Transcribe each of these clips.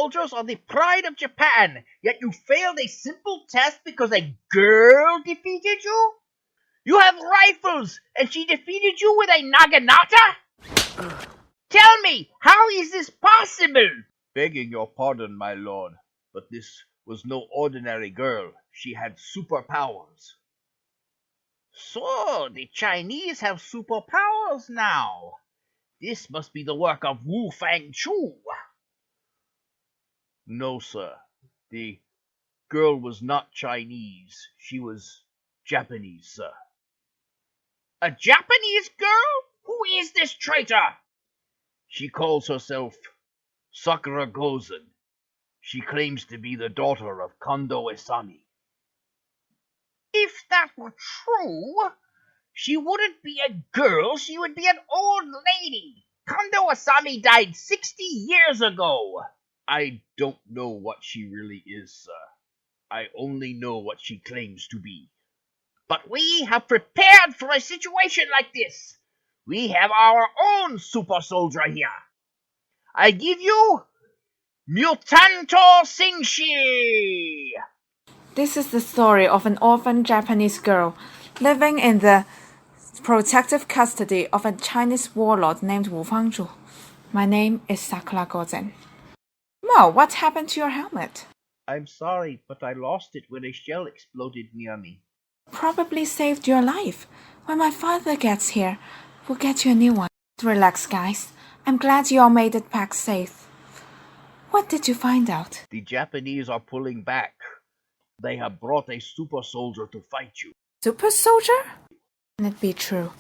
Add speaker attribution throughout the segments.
Speaker 1: soldiers are the pride of Japan, yet you failed a simple test because a girl defeated you? You have rifles, and she defeated you with a naginata? Tell me, how is this possible? Begging your pardon, my lord, but this was no ordinary girl. She had superpowers. So, the Chinese have superpowers now. This must be the work of Wu Fangchu. No, sir. The girl was not Chinese. She was Japanese, sir. A Japanese girl? Who is this traitor? She calls herself Sakura Gozen. She claims to be the daughter of Kondo Asami. If that were true, she wouldn't be a girl, she would be an old lady. Kondo Asami died 60 years ago. I don't know what she really is, sir. I only know what she claims to be. But we have prepared for a situation like this. We have our own super soldier here. I give you Mutanto Singshi.
Speaker 2: This is the story of an orphan Japanese girl living in the protective custody of a Chinese warlord named Wu Fangzhu. My name is Sakura Gozen. Mo, what happened to your helmet?
Speaker 1: I'm sorry, but I lost it when a shell exploded near me.
Speaker 2: Probably saved your life. When my father gets here, we'll get you a new one. Relax, guys. I'm glad you all made it back safe. What did you find out?
Speaker 1: The Japanese are pulling back. They have brought a super soldier to fight you.
Speaker 2: Super soldier? Can it be true?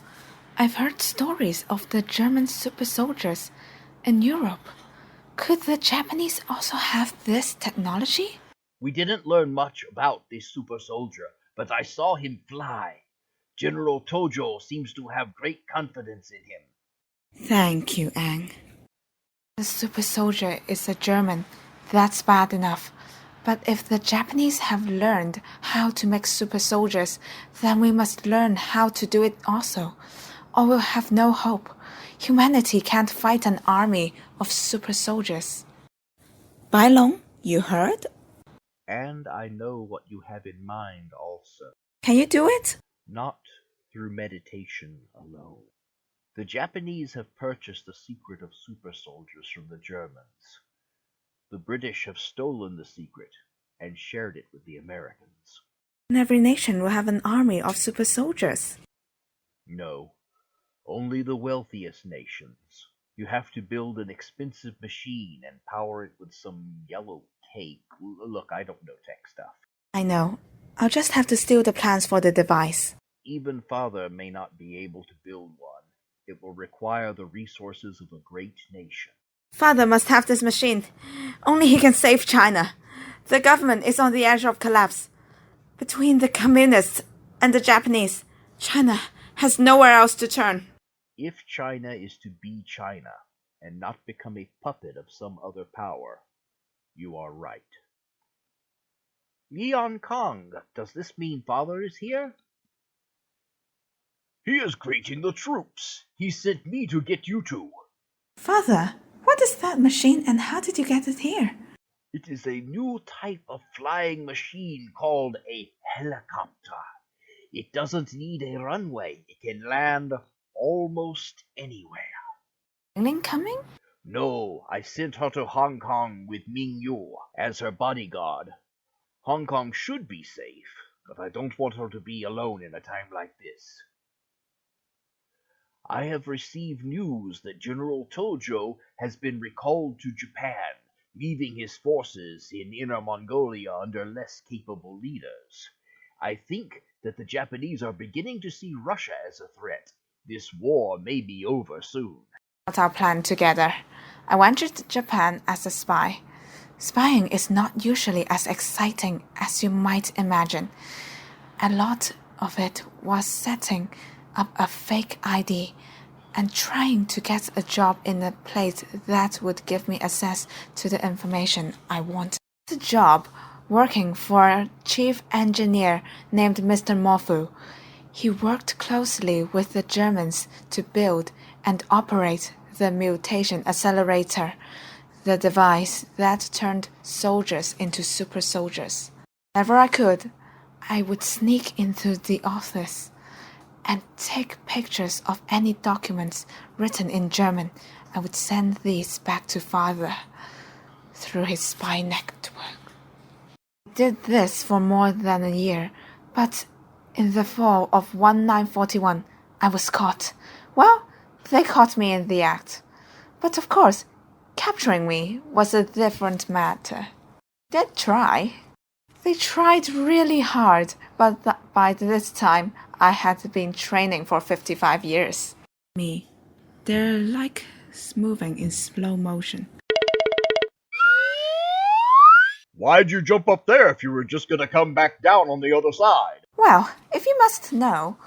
Speaker 2: I've heard stories of the German super soldiers in Europe. Could the Japanese also have this technology?
Speaker 1: We didn't learn much about this super soldier, but I saw him fly. General Tojo seems to have great confidence in him.
Speaker 2: Thank you, Ang. The super soldier is a German. That's bad enough. But if the Japanese have learned how to make super soldiers, then we must learn how to do it also, or we'll have no hope. Humanity can't fight an army of super soldiers. Bai Long, you heard?
Speaker 1: And I know what you have in mind also.
Speaker 2: Can you do it?
Speaker 1: Not through meditation alone. The Japanese have purchased the secret of super soldiers from the Germans. The British have stolen the secret and shared it with the Americans.
Speaker 2: And every nation will have an army of super soldiers.
Speaker 1: No, only the wealthiest nations. You have to build an expensive machine and power it with some yellow cake. Look, I don't know tech stuff.
Speaker 2: I know. I'll just have to steal the plans for the device.
Speaker 1: Even Father may not be able to build one. It will require the resources of a great nation.
Speaker 2: Father must have this machine. Only he can save China. The government is on the edge of collapse. Between the communists and the Japanese, China has nowhere else to turn.
Speaker 1: If China is to be China and not become a puppet of some other power, you are right. Leon Kong, does this mean Father is here? He is greeting the troops. He sent me to get you two.
Speaker 2: Father, what is that machine and how did you get it here?
Speaker 1: It is a new type of flying machine called a helicopter. It doesn't need a runway. It can land almost anywhere.
Speaker 2: Ling coming?
Speaker 1: No, I sent her to Hong Kong with Ming Yu as her bodyguard. Hong Kong should be safe, but I don't want her to be alone in a time like this. I have received news that General Tojo has been recalled to Japan, leaving his forces in Inner Mongolia under less capable leaders. I think that the Japanese are beginning to see Russia as a threat. This war may be over soon.
Speaker 2: Got our plan together. I went to Japan as a spy. Spying is not usually as exciting as you might imagine. A lot of it was setting up a fake ID and trying to get a job in a place that would give me access to the information I wanted. The job working for a chief engineer named Mr. Mofu. He worked closely with the Germans to build and operate the mutation accelerator. the device that turned soldiers into super soldiers. Whenever I could, I would sneak into the office and take pictures of any documents written in German. I would send these back to father through his spy network. I did this for more than a year, but in the fall of 1941, I was caught. Well, they caught me in the act. But of course, capturing me was a different matter. They did try. They tried really hard, but by this time, I had been training for 55 years. They're like moving in slow motion.
Speaker 1: Why'd you jump up there if you were just gonna come back down on the other side?
Speaker 2: Well, if you must know,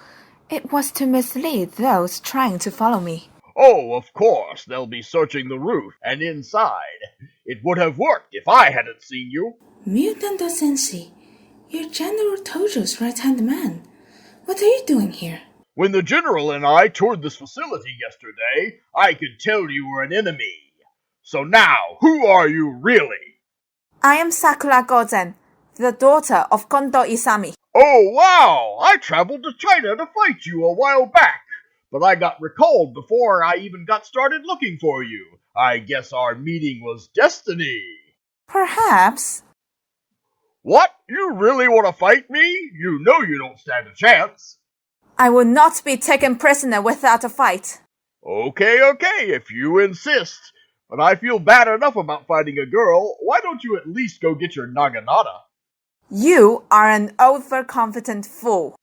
Speaker 2: it was to mislead those trying to follow me.
Speaker 1: Oh, of course, they'll be searching the roof and inside. It would have worked if I hadn't seen you.
Speaker 2: Mutando Sensei, you're General Tojo's right-hand man. What are you doing here?
Speaker 1: When the General and I toured this facility yesterday, I could tell you were an enemy. So now, who are you really?
Speaker 2: I am Sakura Gozen, the daughter of Kondo Isami.
Speaker 1: Oh, wow! I traveled to China to fight you a while back, but I got recalled before I even got started looking for you. I guess our meeting was destiny.
Speaker 2: Perhaps.
Speaker 1: What? You really want to fight me? You know you don't stand a chance.
Speaker 2: I will not be taken prisoner without a fight.
Speaker 1: Okay, if you insist. But I feel bad enough about fighting a girl. Why don't you at least go get your naginata?
Speaker 2: You are an overconfident fool.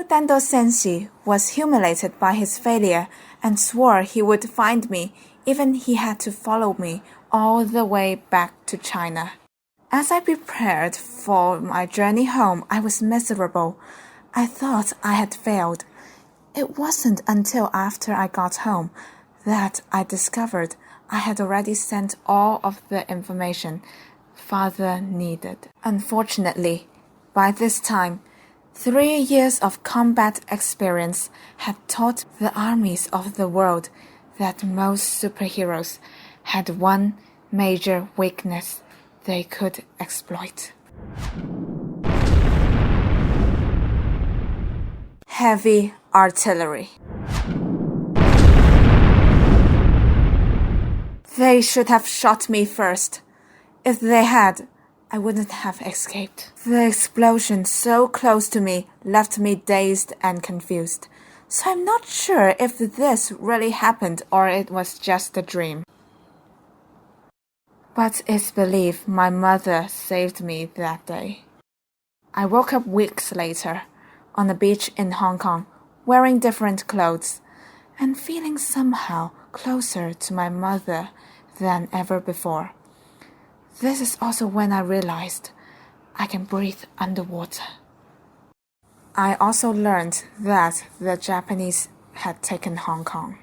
Speaker 2: Mutando Sensei was humiliated by his failure and swore he would find me, even he had to follow me all the way back to China. As I prepared for my journey home, I was miserable. I thought I had failed. It wasn't until after I got home that I discovered I had already sent all of the information father needed. Unfortunately, by this time, 3 years of combat experience had taught the armies of the world that most superheroes had one major weakness they could exploit. Heavy artillery. They should have shot me first. If they had, I wouldn't have escaped. The explosion so close to me left me dazed and confused. So I'm not sure if this really happened or it was just a dream. But it's believed my mother saved me that day. I woke up weeks later on a beach in Hong Kong, wearing different clothes, and feeling somehow closer to my mother than ever before. This is also when I realized I can breathe underwater. I also learned that the Japanese had taken Hong Kong.